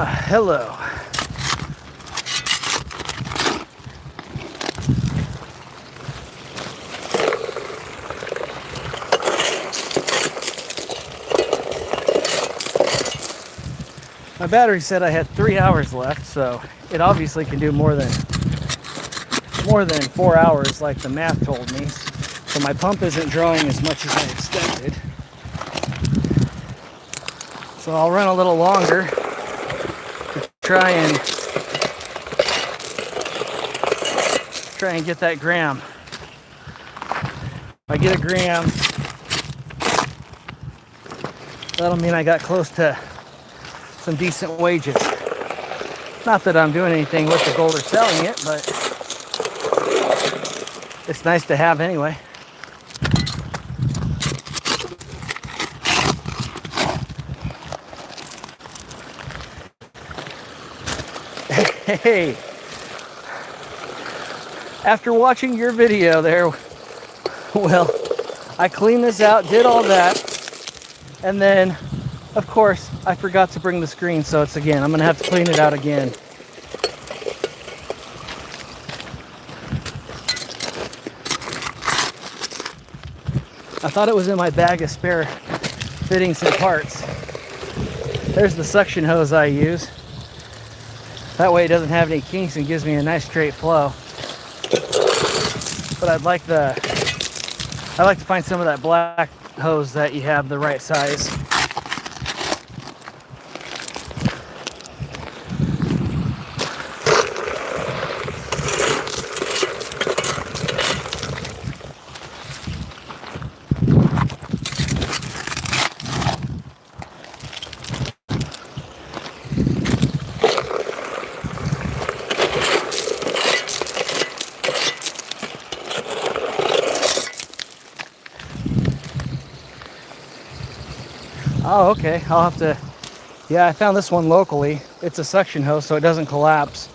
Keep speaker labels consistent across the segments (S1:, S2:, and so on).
S1: Hello. My battery said I had 3 hours left, so it obviously can do more than 4 hours like the math told me. So my pump isn't drawing as much as I expected. So I'll run a little longer to try and get that gram. If I get a gram, that'll mean I got close to some decent wages. Not that I'm doing anything with the gold or selling it, but it's nice to have anyway. Hey, after watching your video there, well, I cleaned this out, did all that, and then, of course, I forgot to bring the screen, so I'm gonna have to clean it out again. I thought it was in my bag of spare fittings and parts. There's the suction hose I use. That way it doesn't have any kinks and gives me a nice straight flow. But I'd like to find some of that black hose that you have the right size. Oh, okay. I'll have to... Yeah, I found this one locally. It's a suction hose, so it doesn't collapse.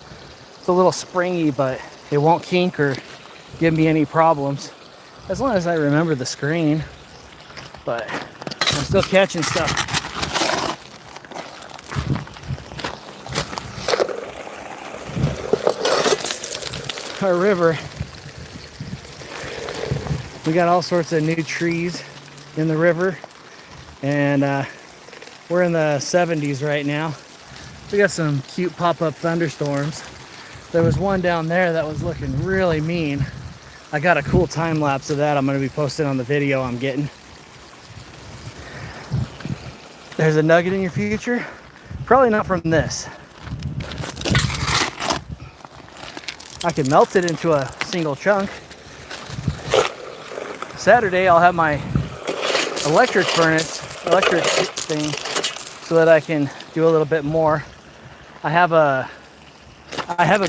S1: It's a little springy, but it won't kink or give me any problems. As long as I remember the screen. But I'm still catching stuff. Our river. We got all sorts of new trees in the river. And we're in the 70s right now. We got some cute pop-up thunderstorms. There was one down there that was looking really mean. I got a cool time lapse of that I'm going to be posting on the video I'm getting. There's a nugget in your future. Probably not from this. I could melt it into a single chunk. Saturday I'll have my electric thing so that I can do a little bit more. I have a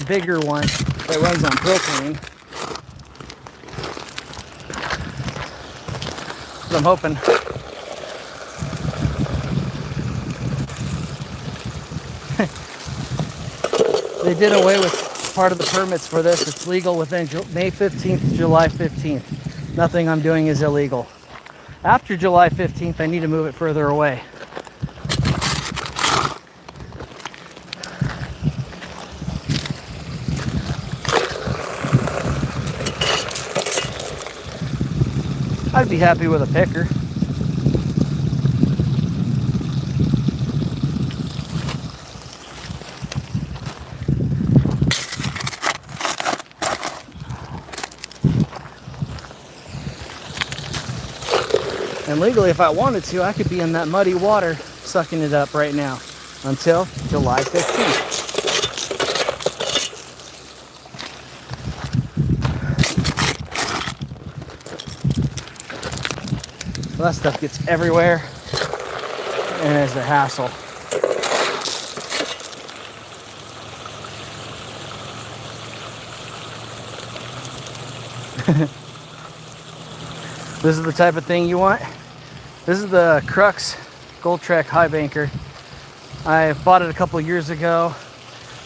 S1: bigger one that runs on propane. So I'm hoping they did away with part of the permits for this. It's legal within May 15th, July 15th. Nothing I'm doing is illegal. After July 15th, I need to move it further away. I'd be happy with a picker. And legally, if I wanted to, I could be in that muddy water sucking it up right now until July 15th. Well, that stuff gets everywhere and it's a hassle. This is the type of thing you want. This is the Crux Gold Track High Banker. I bought it a couple years ago.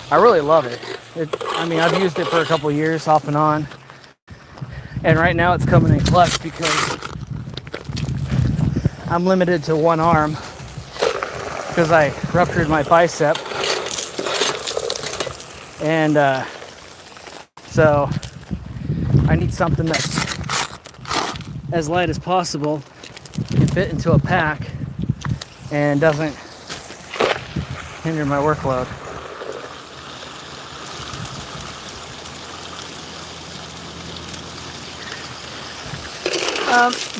S1: I really love it. I've used it for a couple years off and on. And right now it's coming in clutch because I'm limited to one arm because I ruptured my bicep And so I need something that's as light as possible, can fit into a pack, and doesn't hinder my workload.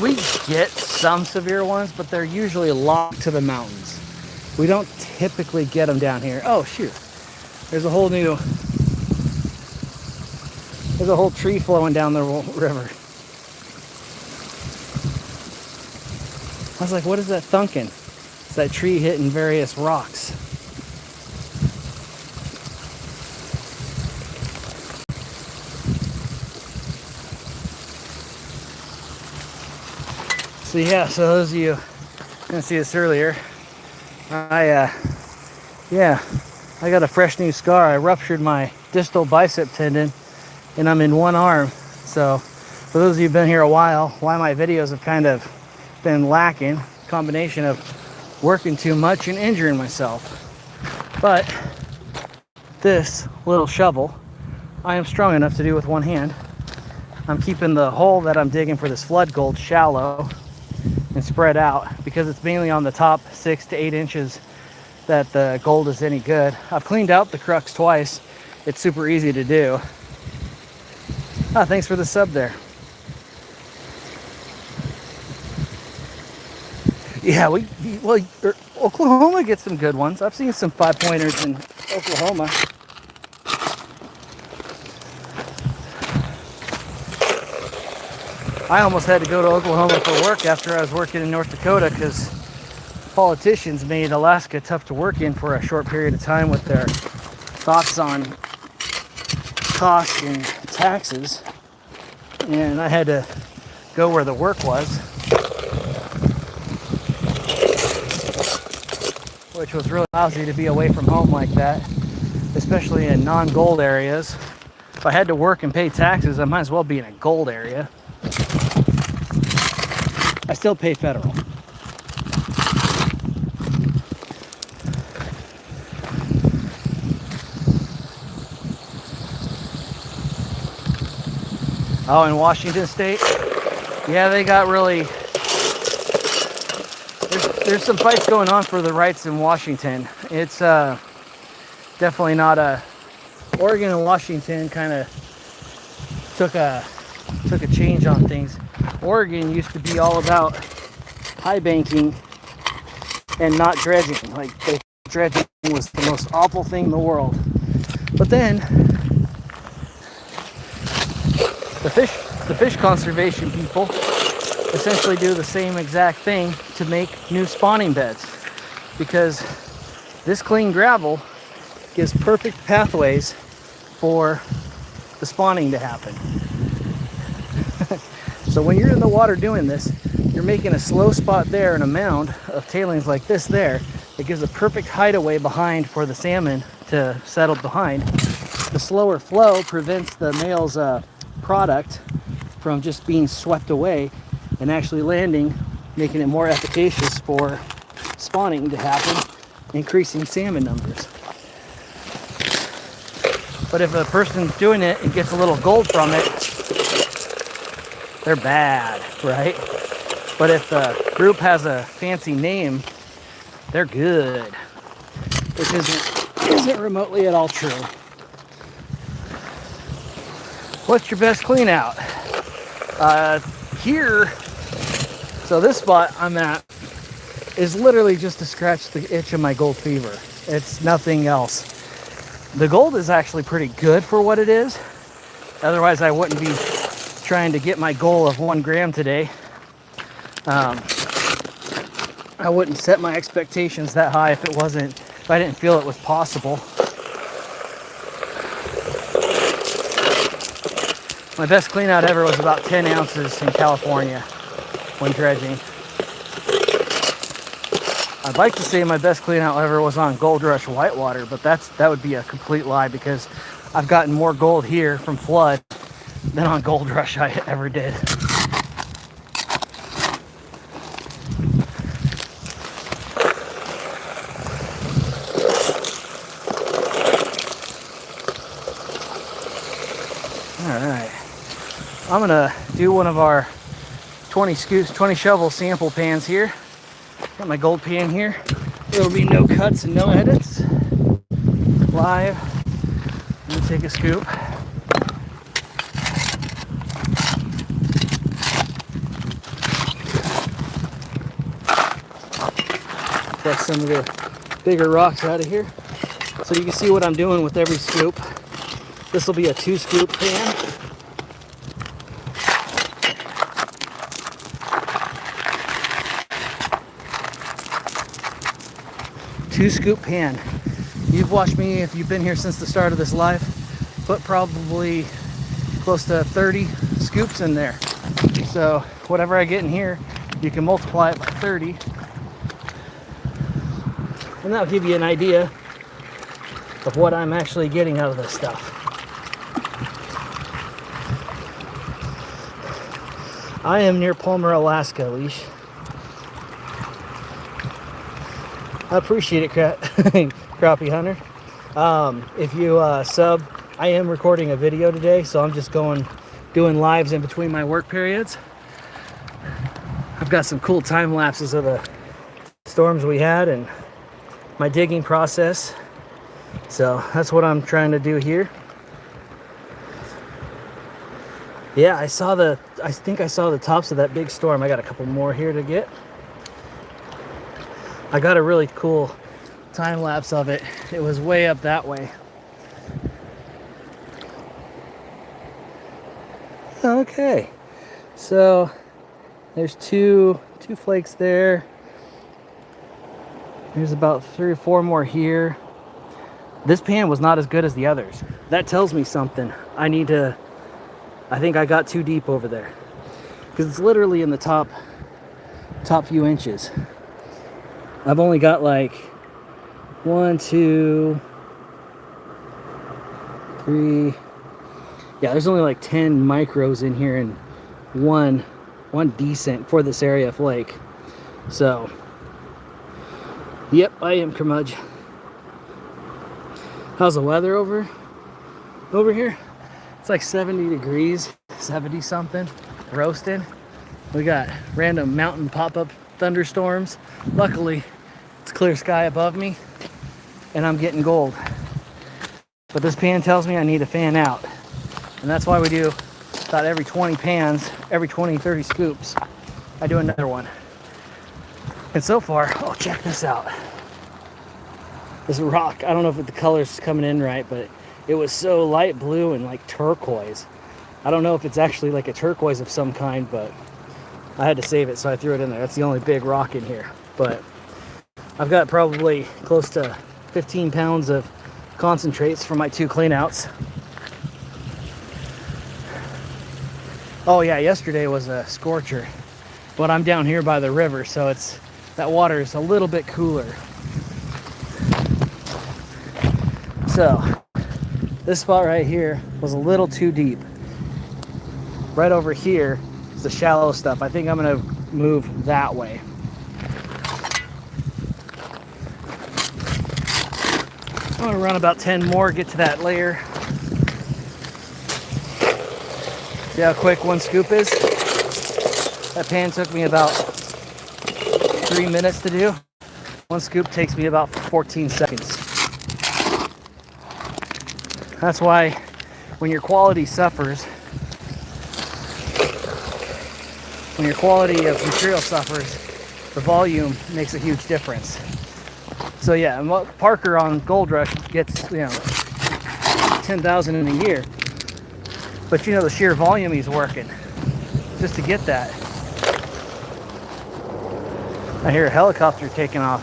S1: We get some severe ones, but they're usually locked to the mountains. We don't typically get them down here. Oh shoot, there's a whole tree flowing down the river. I was like, what is that thunking? It's that tree hitting various rocks. So yeah, so those of you didn't see this earlier, I got a fresh new scar. I ruptured my distal bicep tendon, and I'm in one arm. So for those of you who've been here a while, why my videos have kind of been lacking, combination of working too much and injuring myself. But this little shovel, I am strong enough to do with one hand. I'm keeping the hole that I'm digging for this flood gold shallow and spread out, because it's mainly on the top 6 to 8 inches that the gold is any good. I've cleaned out the crux twice. It's super easy to do. Thanks for the sub there. Yeah, Oklahoma gets some good ones. I've seen some 5-pointers in Oklahoma. I almost had to go to Oklahoma for work after I was working in North Dakota, because politicians made Alaska tough to work in for a short period of time with their thoughts on cost and taxes. And I had to go where the work was, which was really lousy to be away from home like that, especially in non-gold areas. If I had to work and pay taxes, I might as well be in a gold area. I still pay federal. Oh, in Washington State? Yeah, they got really... There's some fights going on for the rights in Washington. It's definitely not a... Oregon and Washington kind of took a change on things. Oregon used to be all about high banking and not dredging. Like, dredging was the most awful thing in the world. But then the fish conservation people essentially do the same exact thing to make new spawning beds, because this clean gravel gives perfect pathways for the spawning to happen. So when you're in the water doing this, you're making a slow spot there and a mound of tailings like this there. It gives a perfect hideaway behind for the salmon to settle behind. The slower flow prevents the male's product from just being swept away and actually landing, making it more efficacious for spawning to happen, increasing salmon numbers. But if a person's doing it and gets a little gold from it, they're bad, right? But if the group has a fancy name, they're good, which isn't remotely at all true. What's your best clean out? Here, so this spot I'm at is literally just to scratch the itch of my gold fever. It's nothing else. The gold is actually pretty good for what it is. Otherwise, I wouldn't be trying to get my goal of 1 gram today. I wouldn't set my expectations that high if I didn't feel it was possible. My best clean out ever was about 10 ounces in California when dredging. I'd like to say my best clean out ever was on Gold Rush whitewater, but that would be a complete lie, because I've gotten more gold here from flood than on Gold Rush I ever did. I'm gonna do one of our 20 shovel sample pans here. Got my gold pan here. There'll be no cuts and no edits. Live. I'm gonna take a scoop. Get some of the bigger rocks out of here. So you can see what I'm doing with every scoop. This will be a 2-scoop pan. Two-scoop pan. You've watched me, if you've been here since the start of this live, put probably close to 30 scoops in there. So whatever I get in here, you can multiply it by 30. And that'll give you an idea of what I'm actually getting out of this stuff. I am near Palmer, Alaska, Leash. I appreciate it, Crappie Hunter. If you sub, I am recording a video today, so I'm just doing lives in between my work periods. I've got some cool time lapses of the storms we had and my digging process. So that's what I'm trying to do here. Yeah, I think I saw the tops of that big storm. I got a couple more here to get. I got a really cool time lapse of it. It was way up that way. Okay, so there's two flakes there. There's about 3 or 4 more here. This pan was not as good as the others. That tells me something. I think I got too deep over there, because it's literally in the top few inches. I've only got like 1, 2, 3. Yeah, there's only like 10 micros in here and one decent for this area flake. So, yep, I am curmudge. How's the weather over here? It's like 70 degrees, 70 something, roasting. We got random mountain pop-up thunderstorms. Luckily, it's clear sky above me and I'm getting gold. But this pan tells me I need to fan out. And that's why we do about every 20 pans, every 20, 30 scoops, I do another one. And so far, oh, check this out. This rock, I don't know if the color's coming in right, but it was so light blue and like turquoise. I don't know if it's actually like a turquoise of some kind, but I had to save it, so I threw it in there. That's the only big rock in here. But I've got probably close to 15 pounds of concentrates for my 2 cleanouts. Oh yeah, yesterday was a scorcher, but I'm down here by the river, so that water is a little bit cooler. So this spot right here was a little too deep. Right over here is the shallow stuff. I think I'm gonna move that way. I'm gonna run about 10 more, get to that layer. See how quick 1 scoop is? That pan took me about 3 minutes to do. 1 scoop takes me about 14 seconds. That's why when your quality suffers, when your quality of material suffers, the volume makes a huge difference. So yeah, Parker on Gold Rush gets, 10,000 in a year. But the sheer volume he's working just to get that. I hear a helicopter taking off.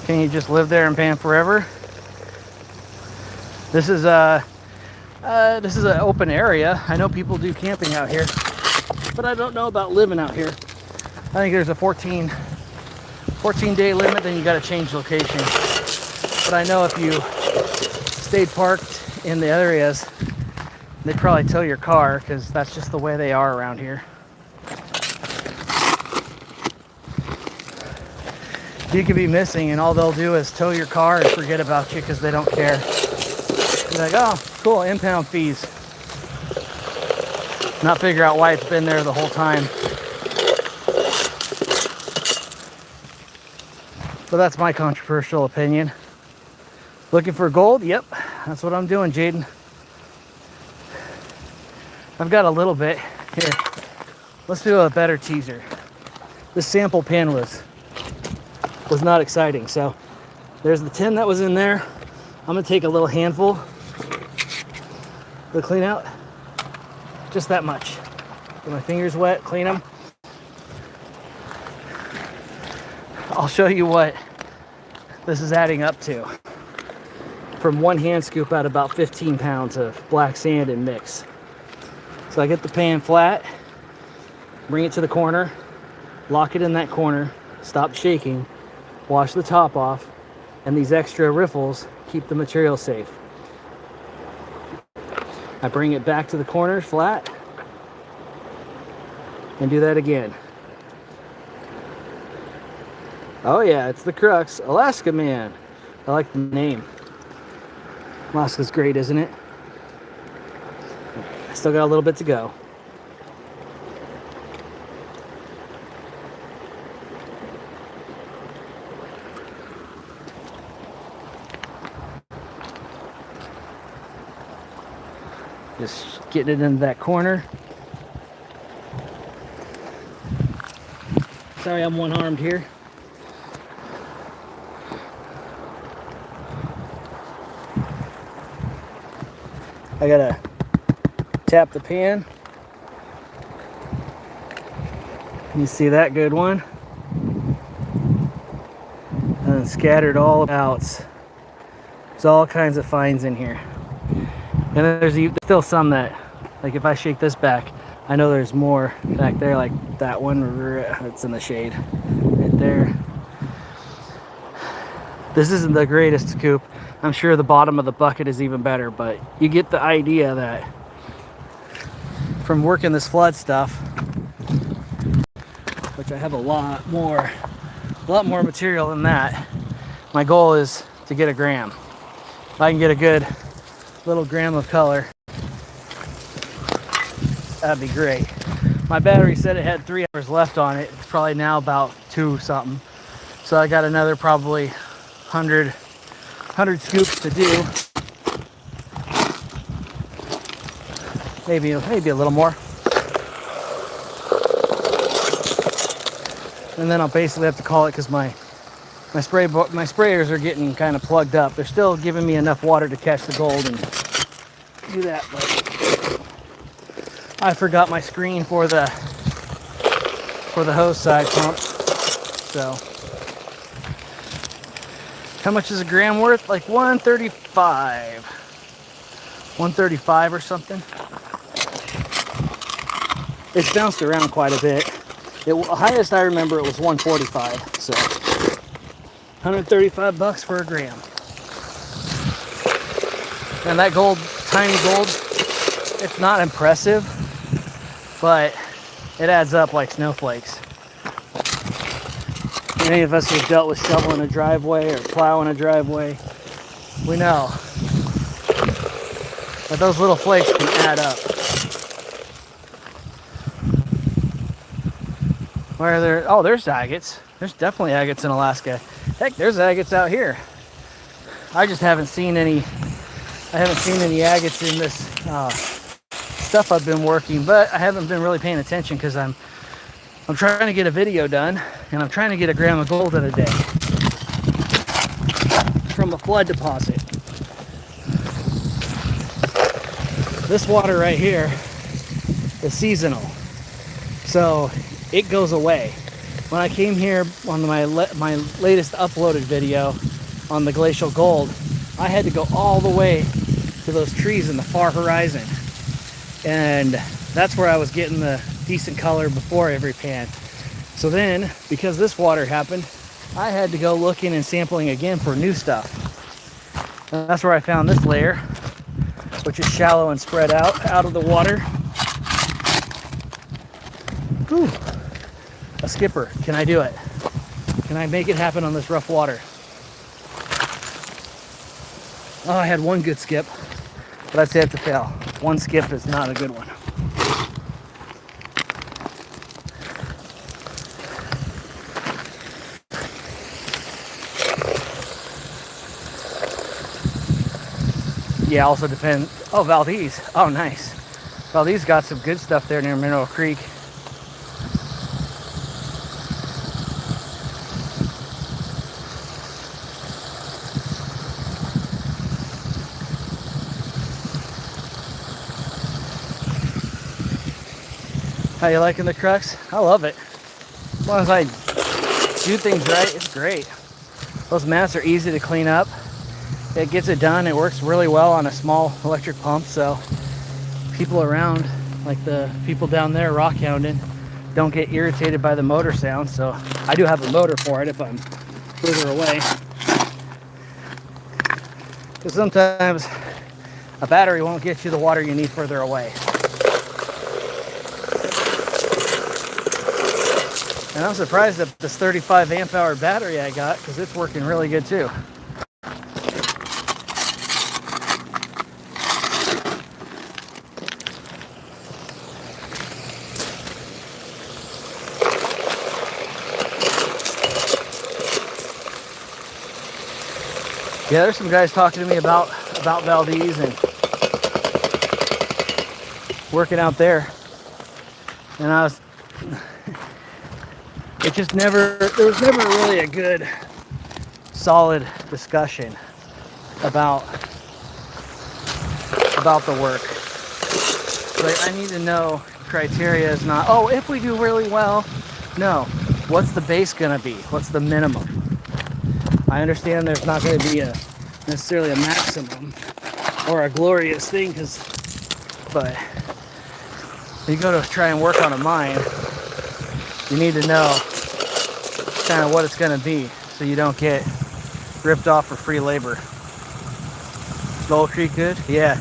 S1: Can you just live there and pan forever? This is an open area. I know people do camping out here, but I don't know about living out here. I think there's a 14-day limit, then you got to change location. But I know if you stayed parked in the areas, they'd probably tow your car, because that's just the way they are around here. You could be missing and all they'll do is tow your car and forget about you because they don't care. You're like, oh, cool, impound fees. not figure out why it's been there the whole time. So that's my controversial opinion. Looking for gold? Yep, that's what I'm doing, Jaden. I've got a little bit. Here, let's do a better teaser. This sample pan was not exciting. So there's the tin that was in there. I'm gonna take a little handful to clean out. Just that much. Get my fingers wet, clean them. I'll show you what this is adding up to. From one hand scoop out about 15 pounds of black sand and mix. So I get the pan flat, bring it to the corner, lock it in that corner, stop shaking, wash the top off, and these extra riffles keep the material safe. I bring it back to the corner flat and do that again. Oh yeah, it's the crux, Alaska Man. I like the name. Alaska's great, isn't it? I still got a little bit to go. Just getting it into that corner. Sorry, I'm one-armed here. I gotta tap the pan. You see that good one? And scattered all about. There's all kinds of fines in here. And there's still some that, like if I shake this back, I know there's more back there, like that one that's in the shade right there. This isn't the greatest scoop. I'm sure the bottom of the bucket is even better, but you get the idea that from working this flood stuff, which I have a lot more material than that, my goal is to get a gram. If I can get a good little gram of color, that'd be great. My battery said it had 3 hours left on it. It's probably now about 2 something. So I got another probably 100 scoops to do. Maybe a little more. And then I'll basically have to call it because my sprayers are getting kind of plugged up. They're still giving me enough water to catch the gold and do that, but I forgot my screen for the hose side pump. So how much is a gram worth? Like 135 or something. It's bounced around quite a bit. The highest I remember, it was 145. So 135 bucks for a gram. And that gold, tiny gold, it's not impressive, but it adds up like snowflakes. Any of us who've dealt with shoveling a driveway or plowing a driveway, we know that those little flakes can add up. Where are there? Oh, there's agates. There's definitely agates in Alaska. Heck, there's agates out here. I just haven't seen any. I haven't seen any agates in this stuff I've been working, but I haven't been really paying attention because I'm trying to get a video done, and I'm trying to get a gram of gold in a day from a flood deposit. This water right here is seasonal, so it goes away. When I came here on my latest uploaded video on the glacial gold, I had to go all the way to those trees in the far horizon, and that's where I was getting the decent color before every pan. So then, because this water happened, I had to go looking and sampling again for new stuff. And that's where I found this layer, which is shallow and spread out of the water. Ooh, a skipper. Can I do it? Can I make it happen on this rough water? Oh, I had one good skip, but I'd say it's a fail. One skip is not a good one. Yeah, also depends. Oh, Valdez. Oh, nice. Valdez got some good stuff there near Mineral Creek. How you liking the crux? I love it. As long as I do things right, it's great. Those mats are easy to clean up. It gets it done. It works really well on a small electric pump, so people around, like the people down there rock hounding, don't get irritated by the motor sound. So I do have a motor for it if I'm further away. Because sometimes a battery won't get you the water you need further away. And I'm surprised at this 35 amp hour battery I got, because it's working really good too. Yeah, there's some guys talking to me about Valdez and working out there. And there was never really a good, solid discussion about the work. Like, I need to know criteria is not, oh, if we do really well. No, what's the base gonna be? What's the minimum? I understand there's not going to be necessarily a maximum or a glorious thing, but you go to try and work on a mine, you need to know kind of what it's going to be so you don't get ripped off for free labor. Gold Creek good? Yeah.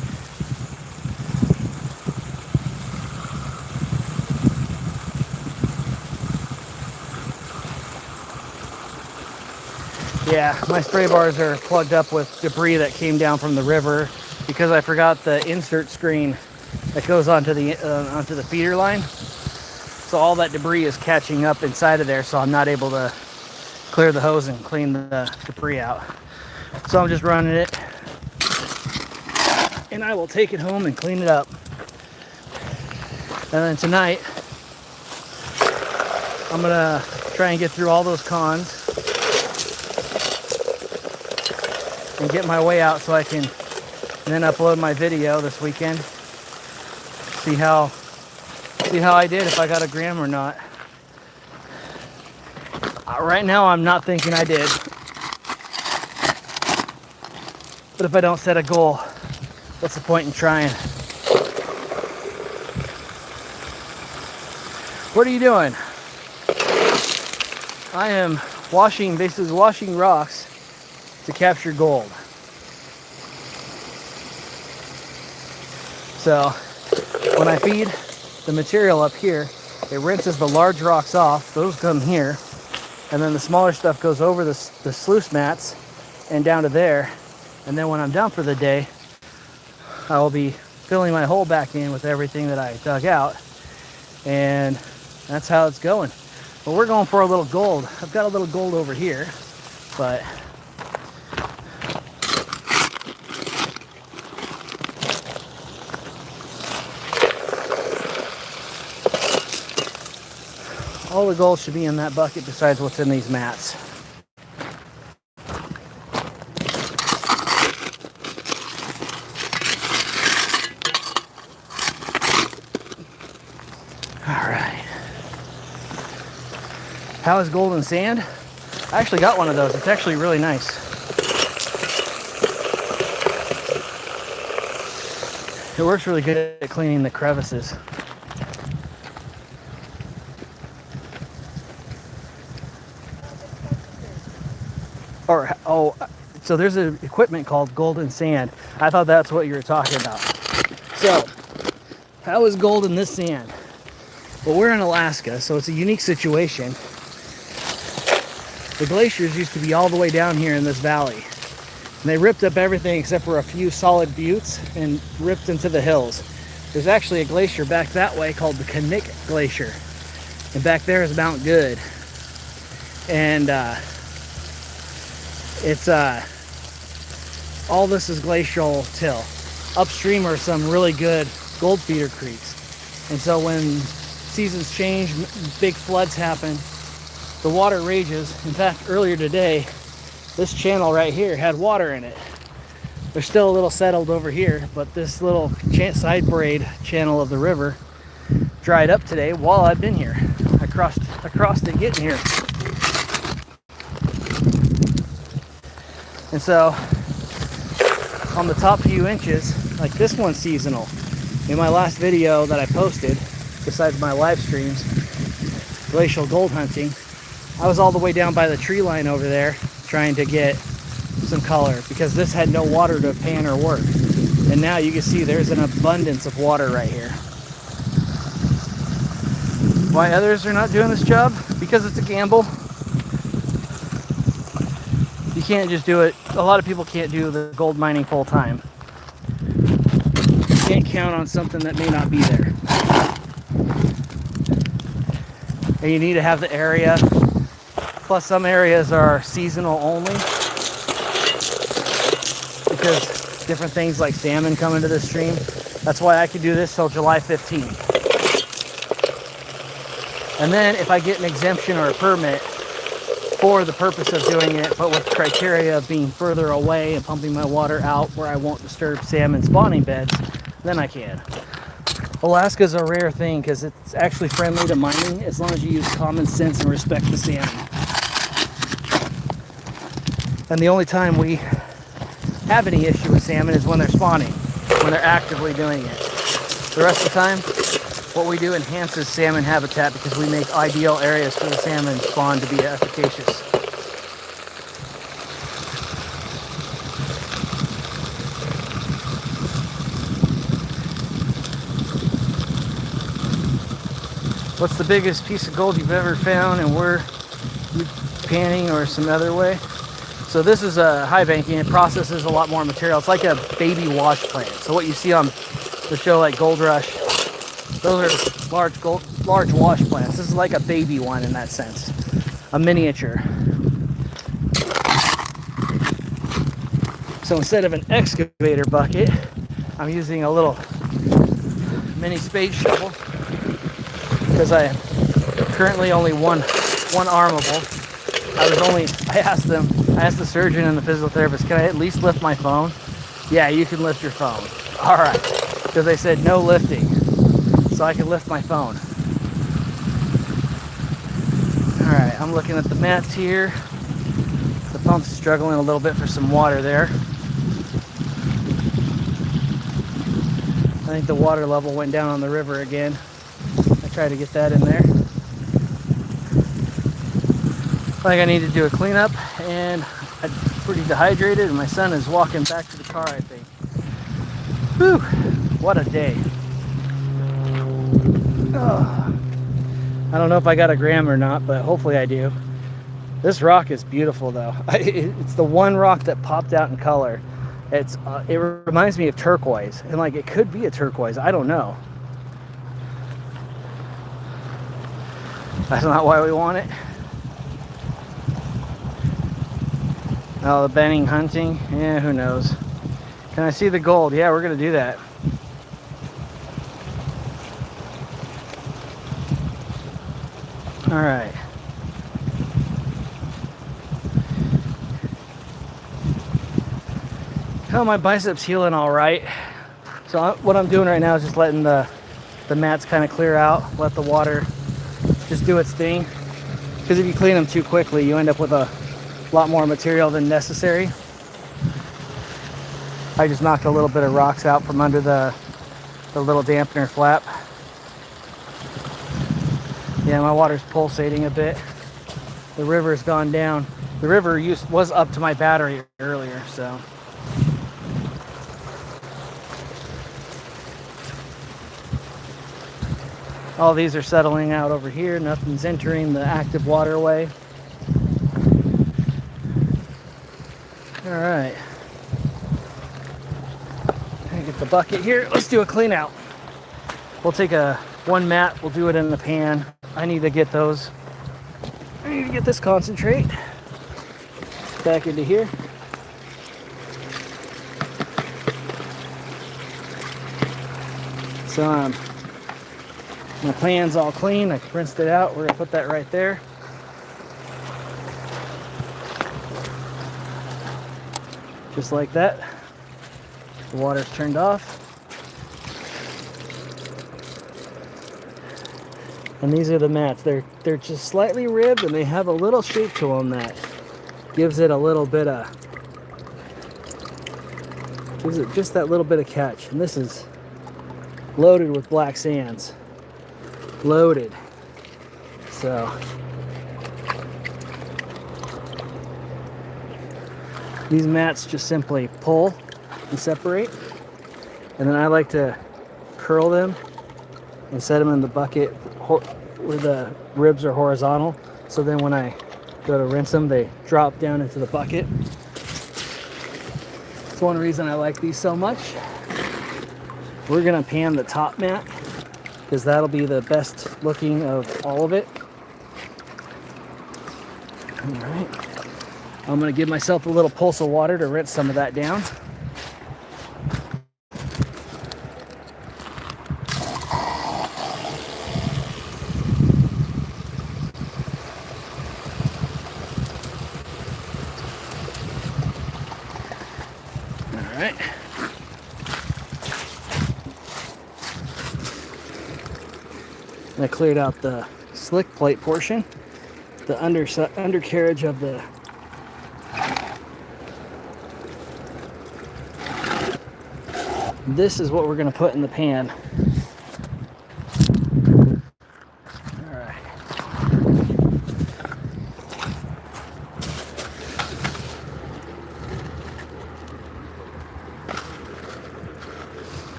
S1: Yeah, my spray bars are plugged up with debris that came down from the river because I forgot the insert screen that goes onto the feeder line. So all that debris is catching up inside of there, so I'm not able to clear the hose and clean the debris out. So I'm just running it, and I will take it home and clean it up. And then tonight, I'm gonna try and get through all those cons and get my way out so I can then upload my video this weekend. See how I did, if I got a gram or not. Right now I'm not thinking I did. But if I don't set a goal, what's the point in trying? What are you doing? I am basically washing rocks to capture gold. So when I feed the material up here, it rinses the large rocks off. Those come here, and then the smaller stuff goes over the sluice mats and down to there. And then when I'm done for the day, I will be filling my hole back in with everything that I dug out, and that's how it's going. But we're going for a little gold. I've got a little gold over here, but all the gold should be in that bucket besides what's in these mats. All right. How is golden sand? I actually got one of those. It's actually really nice. It works really good at cleaning the crevices. So there's an equipment called golden sand. I thought that's what you were talking about. So, how is gold in this sand? Well, we're in Alaska, so it's a unique situation. The glaciers used to be all the way down here in this valley. And they ripped up everything except for a few solid buttes and ripped into the hills. There's actually a glacier back that way called the Knik Glacier. And back there is Mount Good. And it's all this is glacial till. upstream are some really good gold feeder creeks. And so when seasons change, big floods happen, the water rages. In fact, earlier today, this channel right here had water in it. They're still a little settled over here, but this little side braid channel of the river dried up today while I've been here. I crossed it getting here. And so on the top few inches, like this one's seasonal. In my last video that I posted, besides my live streams, glacial gold hunting, I was all the way down by the tree line over there trying to get some color because this had no water to pan or work. And now you can see there's an abundance of water right here. Why others are not doing this job? Because it's a gamble. You can't just do it. A lot of people can't do the gold mining full time. You can't count on something that may not be there. And you need to have the area. Plus some areas are seasonal only because different things like salmon come into the stream. That's why I could do this till July 15th. And then if I get an exemption or a permit for the purpose of doing it, but with criteria of being further away and pumping my water out where I won't disturb salmon spawning beds, then I can. Alaska's a rare thing because it's actually friendly to mining as long as you use common sense and respect the salmon. And the only time we have any issue with salmon is when they're spawning, when they're actively doing it. The rest of the time, what we do enhances salmon habitat because we make ideal areas for the salmon spawn to be efficacious. What's the biggest piece of gold you've ever found and where you panning or some other way? So this is a high banking. It processes a lot more material. It's like a baby wash plant. So what you see on the show like Gold Rush, those are large wash plants. This is like a baby one in that sense, a miniature. So instead of an excavator bucket, I'm using a little mini spade shovel because I am currently only one armable. I asked the surgeon and the physical therapist, can I at least lift my phone? Yeah, you can lift your phone. All right, because they said no lifting, so I can lift my phone. All right, I'm looking at the mats here. The pump's struggling a little bit for some water there. I think the water level went down on the river again. I tried to get that in there. I think I need to do a cleanup, and I'm pretty dehydrated, and my son is walking back to the car, I think. Whew, what a day. Oh, I don't know if I got a gram or not, but hopefully I do. This rock is beautiful, though. It's the one rock that popped out in color. It reminds me of turquoise, and like it could be a turquoise. I don't know. That's not why we want it. Oh, the benning hunting? Yeah, who knows. Can I see the gold? Yeah, we're going to do that. All right. Oh, my biceps healing all right. So what I'm doing right now is just letting the mats kind of clear out, let the water just do its thing. Because if you clean them too quickly, you end up with a lot more material than necessary. I just knocked a little bit of rocks out from under the little dampener flap. Yeah, my water's pulsating a bit. The river's gone down. The river was up to my battery earlier, so. All these are settling out over here. Nothing's entering the active waterway. All right. Get the bucket here. Let's do a clean out. We'll take one mat. We'll do it in the pan. I need to get those. I need to get this concentrate back into here. So my pan's all clean. I rinsed it out. We're gonna put that right there. Just like that. The water's turned off. And these are the mats. They're just slightly ribbed, and they have a little shape to them that gives it a little bit of, gives it just that little bit of catch. And this is loaded with black sands. Loaded. So these mats just simply pull and separate. And then I like to curl them and set them in the bucket where the ribs are horizontal. So then when I go to rinse them, they drop down into the bucket. That's one reason I like these so much. We're gonna pan the top mat because that'll be the best looking of all of it. All right. I'm gonna give myself a little pulse of water to rinse some of that down. All right. I cleared out the slick plate portion, the undercarriage of the this is what we're going to put in the pan. All right.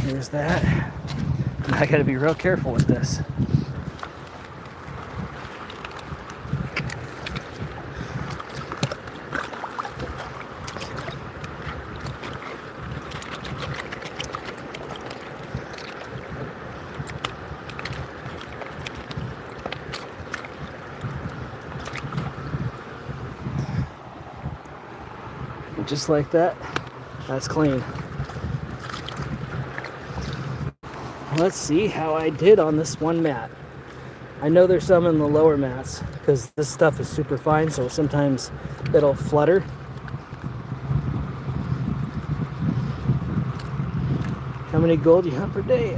S1: Here's that. I got to be real careful with this. And just like that, that's clean. Let's see how I did on this one mat. I know there's some in the lower mats because this stuff is super fine, so sometimes it'll flutter. How many gold do you hunt per day?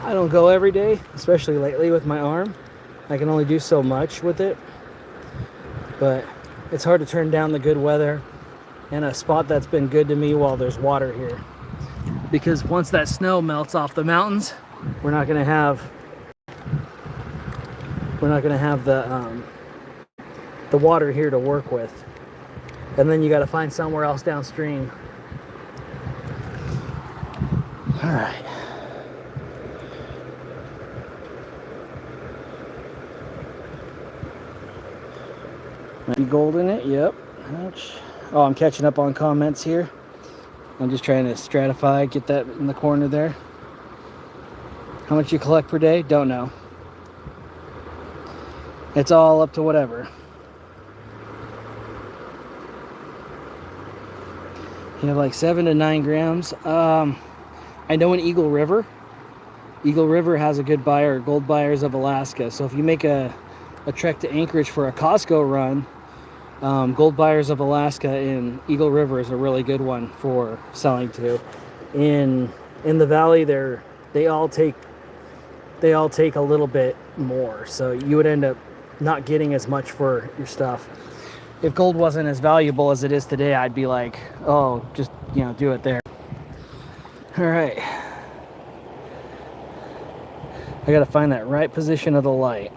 S1: I don't go every day, especially lately with my arm. I can only do so much with it, but it's hard to turn down the good weather and a spot that's been good to me while there's water here. Because once that snow melts off the mountains, we're not gonna have the water here to work with, and then you got to find somewhere else downstream. All right. Might be gold in it. Yep. Ouch. Oh, I'm catching up on comments here. I'm just trying to stratify, get that in the corner there. How much you collect per day? Don't know. It's all up to whatever. You have like 7 to 9 grams. I know in Eagle River has a good buyer, Gold Buyers of Alaska. So if you make a trek to Anchorage for a Costco run, Gold Buyers of Alaska in Eagle River is a really good one for selling to. In the valley, they all take a little bit more, so you would end up not getting as much for your stuff. If gold wasn't as valuable as it is today, I'd be like, oh, just do it there. All right, I gotta find that right position of the light.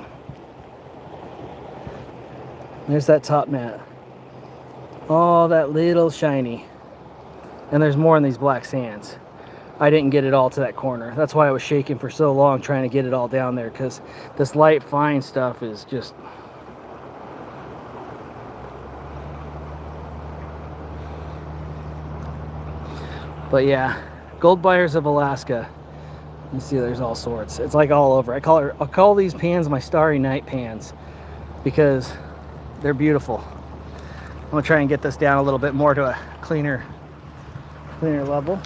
S1: There's that top mat. Oh, that little shiny. And there's more in these black sands. I didn't get it all to that corner. That's why I was shaking for so long trying to get it all down there, because this light fine stuff is just... But yeah, Gold Buyers of Alaska. You see there's all sorts. It's like all over. I'll call these pans my Starry Night pans because they're beautiful. I'm gonna try and get this down a little bit more to a cleaner level.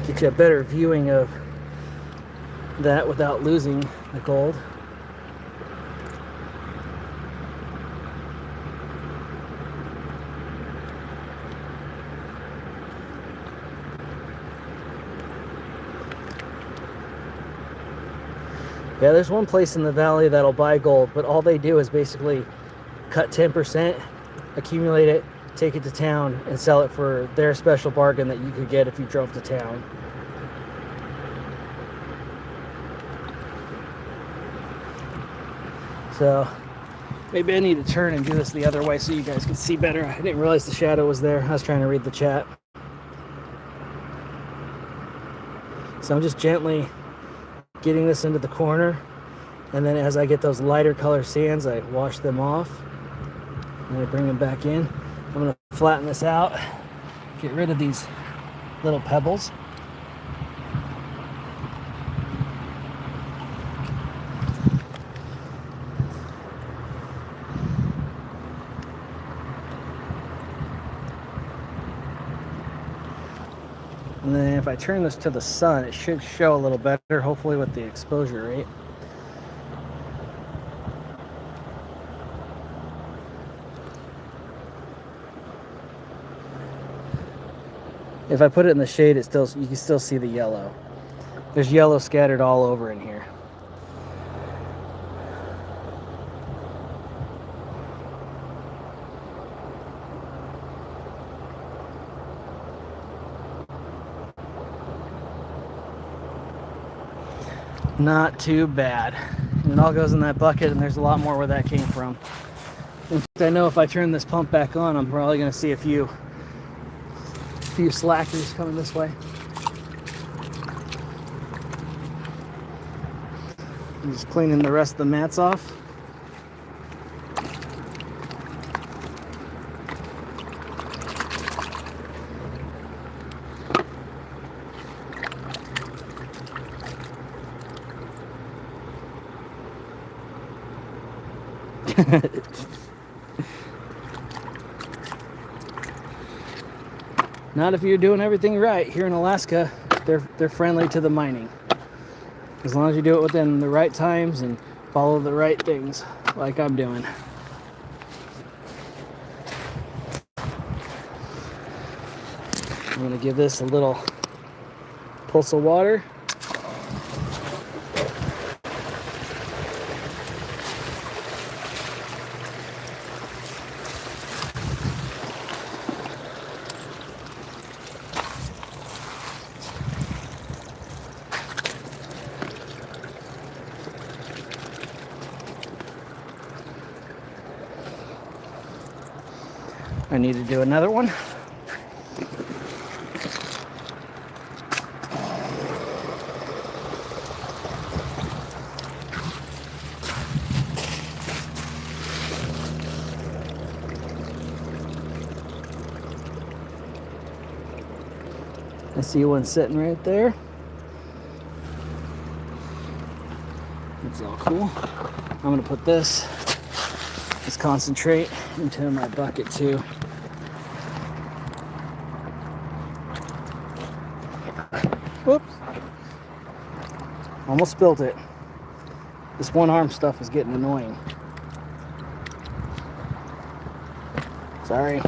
S1: get you a better viewing of that without losing the gold. Yeah, there's one place in the valley that'll buy gold, but all they do is basically cut 10%, accumulate it, take it to town, and sell it for their special bargain that you could get if you drove to town. So maybe I need to turn and do this the other way so you guys can see better. I didn't realize the shadow was there. I was trying to read the chat. So I'm just gently getting this into the corner, and then as I get those lighter color sands, I wash them off and I bring them back in. I'm going to flatten this out, get rid of these little pebbles. And then if I turn this to the sun, it should show a little better, hopefully with the exposure rate. If I put it in the shade, you can still see the yellow. There's yellow scattered all over in here. Not too bad. And it all goes in that bucket, and there's a lot more where that came from. In fact, I know if I turn this pump back on, I'm probably going to see a few slackers coming this way. I'm just cleaning the rest of the mats off. Not if you're doing everything right. Here in Alaska, they're friendly to the mining. As long as you do it within the right times and follow the right things, like I'm doing. I'm gonna give this a little pulse of water. I need to do another one. I see one sitting right there. That's all cool. I'm gonna put this concentrate into my bucket too. Whoops. Almost spilled it. This one arm stuff is getting annoying. Sorry.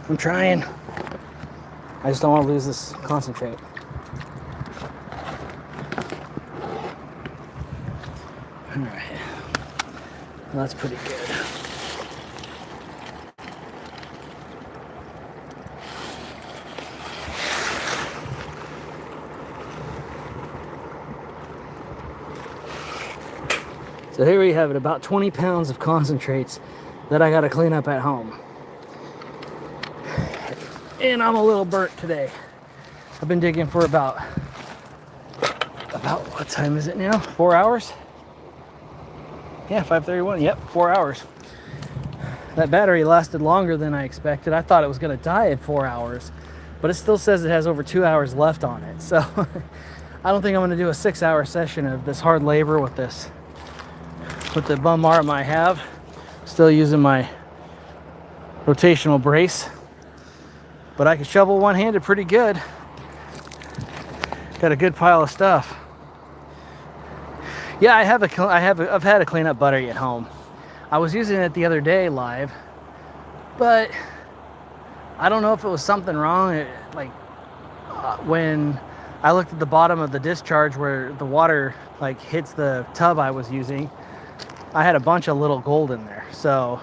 S1: I'm trying. I just don't want to lose this concentrate. Alright. Well, that's pretty good. So here we have it, about 20 pounds of concentrates that I gotta clean up at home. And I'm a little burnt today. I've been digging for about what time is it now? 4 hours? Yeah, 5:31. Yep, 4 hours. That battery lasted longer than I expected. I thought it was gonna die in 4 hours, but it still says it has over 2 hours left on it. So I don't think I'm gonna do a 6-hour session of this hard labor with the bum arm I have. Still using my rotational brace, but I can shovel one-handed pretty good. Got a good pile of stuff. Yeah, I've had a cleanup battery at home. I was using it the other day live, but I don't know if it was something wrong. When I looked at the bottom of the discharge where the water like hits the tub I was using, I had a bunch of little gold in there. So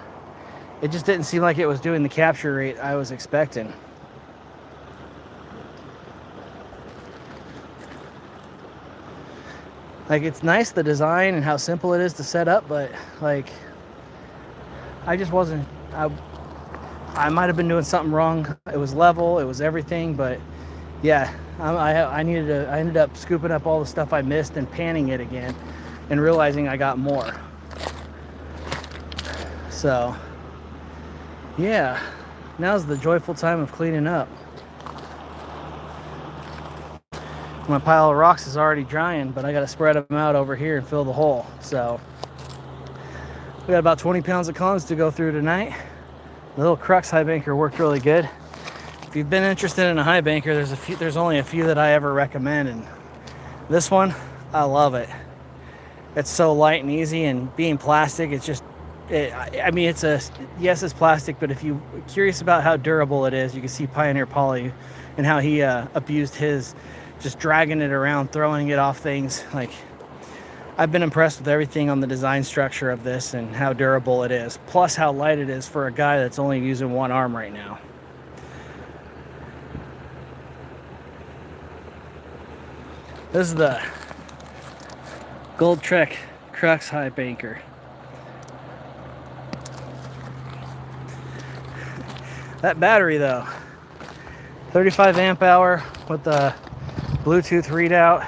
S1: it just didn't seem like it was doing the capture rate I was expecting. Like, it's nice, the design and how simple it is to set up, but like, I just wasn't, I might have been doing something wrong. It was level, it was everything, but yeah, I ended up scooping up all the stuff I missed and panning it again and realizing I got more. So yeah, now's the joyful time of cleaning up. My pile of rocks is already drying, but I got to spread them out over here and fill the hole. So we got about 20 pounds of cones to go through tonight. The little crux high banker worked really good. If you've been interested in a high banker, there's only a few that I ever recommend, and this one, I love it. It's so light and easy, and being plastic, it's just, I mean, yes, it's plastic, but if you're curious about how durable it is, you can see Pioneer Poly and how he abused his, just dragging it around, throwing it off things. Like, I've been impressed with everything on the design structure of this and how durable it is, plus how light it is for a guy that's only using one arm right now. This is the Gold Trek Crux High Banker. That battery though, 35 amp hour with the Bluetooth readout,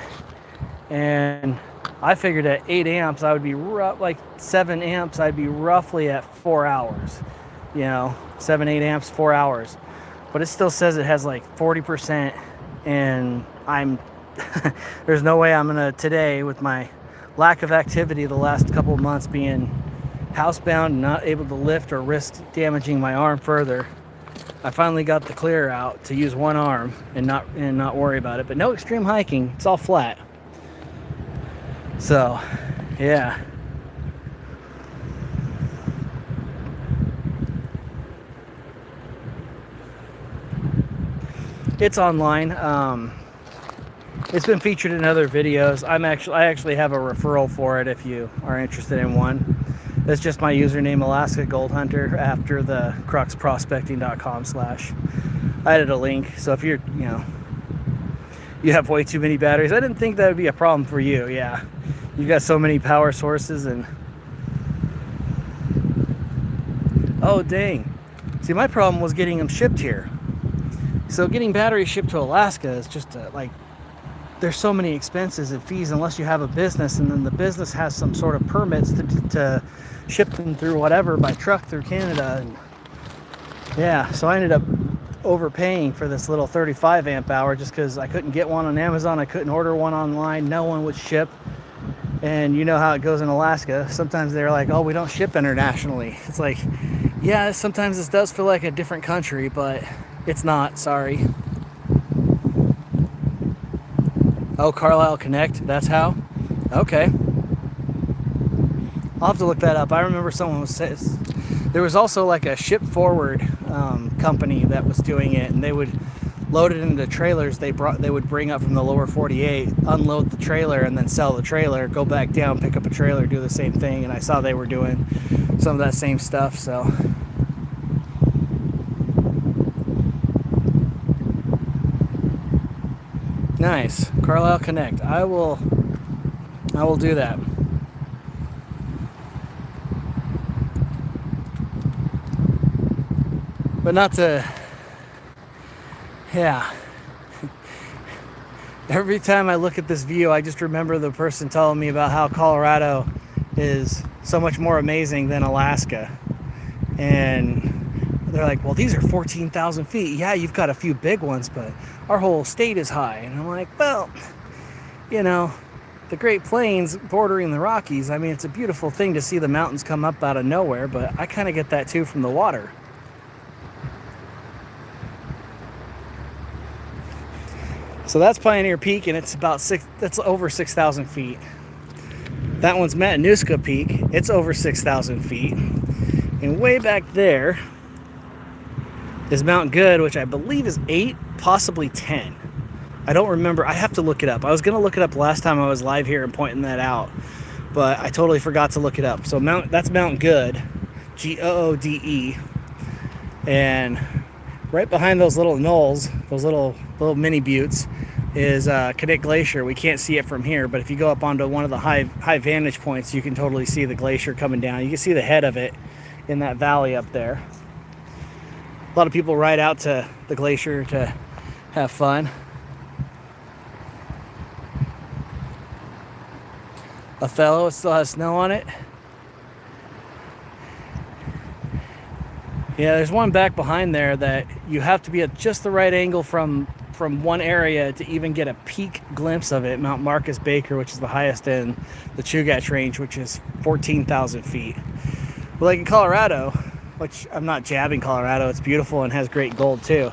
S1: and I figured at 8 amps I would be like 7 amps I'd be roughly at 4 hours, you know, 7-8 amps, 4 hours, but it still says it has like 40%, and I'm there's no way I'm gonna, today, with my lack of activity the last couple of months, being housebound and not able to lift or risk damaging my arm further, I finally got the clear out to use one arm and not worry about it. But no extreme hiking, it's all flat. So yeah, it's online. It's been featured in other videos. I actually have a referral for it if you are interested in one. That's just my username, Alaska Gold Hunter, after the cruxprospecting.com/. I added a link, so if you have way too many batteries, I didn't think that would be a problem for you. Yeah, you got so many power sources, and oh dang, see, my problem was getting them shipped here. So getting batteries shipped to Alaska is just like, there's so many expenses and fees unless you have a business, and then the business has some sort of permits to ship them through whatever by truck through Canada. And yeah, so I ended up overpaying for this little 35 amp hour just because I couldn't get one on Amazon. I couldn't order one online. No one would ship. And you know how it goes in Alaska. Sometimes they're like, oh, we don't ship internationally. It's like, yeah, sometimes this does feel like a different country, but it's not, sorry. Oh, Carlisle Connect, that's how? Okay. I'll have to look that up. I remember someone says there was also like a ship forward company that was doing it, and they would load it into trailers they would bring up from the lower 48, unload the trailer, and then sell the trailer, go back down, pick up a trailer, do the same thing. And I saw they were doing some of that same stuff, so. Nice. Carlisle Connect. I will do that. But not to, yeah. Every time I look at this view, I just remember the person telling me about how Colorado is so much more amazing than Alaska. And they're like, well, these are 14,000 feet. Yeah, you've got a few big ones, but our whole state is high. And I'm like, well, you know, the Great Plains bordering the Rockies, I mean, it's a beautiful thing to see the mountains come up out of nowhere, but I kind of get that too from the water. So that's Pioneer Peak, and it's about that's over 6,000 feet. That one's Matanuska Peak. It's over 6,000 feet. And way back there is Mount Good, which I believe is 8, possibly 10. I don't remember. I have to look it up. I was going to look it up last time I was live here and pointing that out, but I totally forgot to look it up. So that's Mount Good, Goode. And right behind those little knolls, those little mini buttes, is Cadet Glacier. We can't see it from here, but if you go up onto one of the high vantage points, you can totally see the glacier coming down. You can see the head of it in that valley up there. A lot of people ride out to the glacier to have fun. Othello, it still has snow on it. Yeah, there's one back behind there that you have to be at just the right angle from one area to even get a peak glimpse of it. Mount Marcus Baker, which is the highest in the Chugach Range, which is 14,000 feet. But like in Colorado, which I'm not jabbing Colorado, it's beautiful and has great gold too.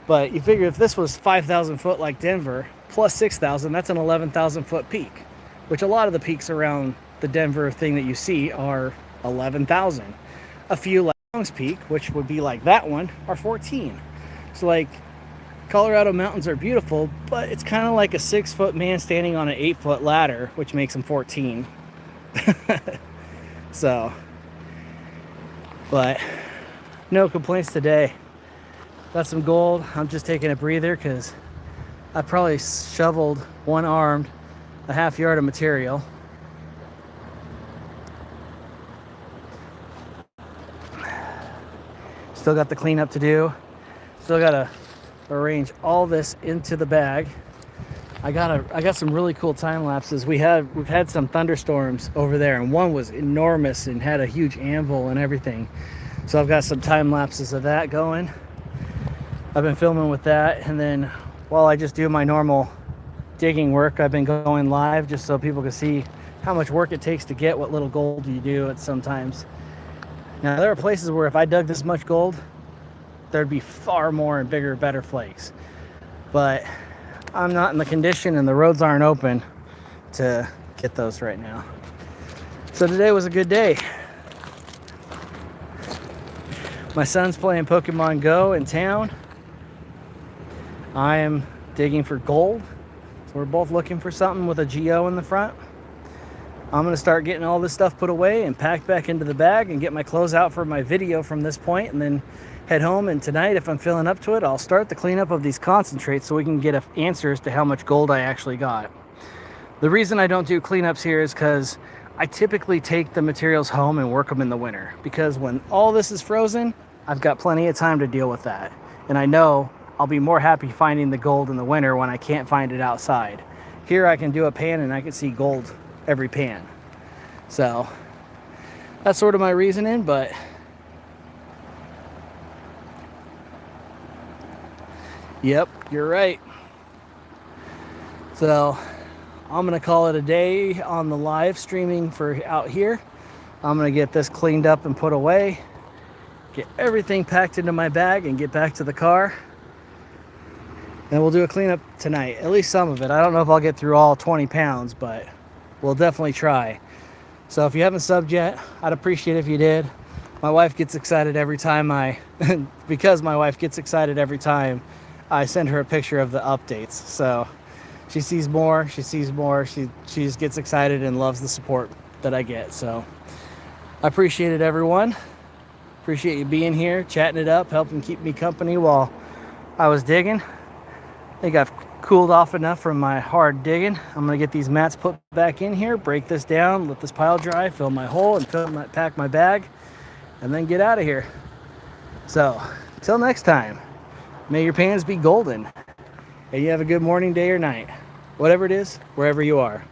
S1: But you figure if this was 5,000 foot like Denver, plus 6,000, that's an 11,000 foot peak, which a lot of the peaks around the Denver thing that you see are 11,000. A few like Long's Peak, which would be like that one, are 14. So like Colorado mountains are beautiful, but it's kind of like a 6-foot man standing on an 8-foot ladder, which makes them 14. So, but no complaints today. Got some gold. I'm just taking a breather because I probably shoveled one-armed a half yard of material. Still got the cleanup to do. Still gotta arrange all this into the bag. I got some really cool time lapses. We've had some thunderstorms over there, and one was enormous and had a huge anvil and everything. So I've got some time lapses of that going. I've been filming with that, and then while I just do my normal digging work, I've been going live just so people can see how much work it takes to get what little gold you do at sometimes. Now there are places where if I dug this much gold, there'd be far more and bigger, better flakes. But I'm not in the condition and the roads aren't open to get those right now. So today was a good day. My son's playing Pokemon Go in town. I am digging for gold. So we're both looking for something with a GO in the front. I'm going to start getting all this stuff put away and packed back into the bag and get my clothes out for my video from this point and then head home. And tonight, if I'm feeling up to it, I'll start the cleanup of these concentrates so we can get answers to how much gold I actually got. The reason I don't do cleanups here is because I typically take the materials home and work them in the winter, because when all this is frozen, I've got plenty of time to deal with that. And I know I'll be more happy finding the gold in the winter when I can't find it outside. Here I can do a pan and I can see gold every pan. So that's sort of my reasoning, but yep, you're right. So I'm gonna call it a day on the live streaming for out here. I'm gonna get this cleaned up and put away, get everything packed into my bag and get back to the car. And we'll do a cleanup tonight, at least some of it. I don't know if I'll get through all 20 pounds, but we'll definitely try. So if you haven't subbed yet, I'd appreciate it if you did. My wife gets excited every time because my wife gets excited every time I send her a picture of the updates. So she sees more, she just gets excited and loves the support that I get. So I appreciate it, everyone. Appreciate you being here, chatting it up, helping keep me company while I was digging. I think I've cooled off enough from my hard digging. I'm gonna get these mats put back in here, break this down, let this pile dry, fill my hole, and pack my bag, and then get out of here. So, till next time, may your pans be golden, and you have a good morning, day, or night. Whatever it is, wherever you are.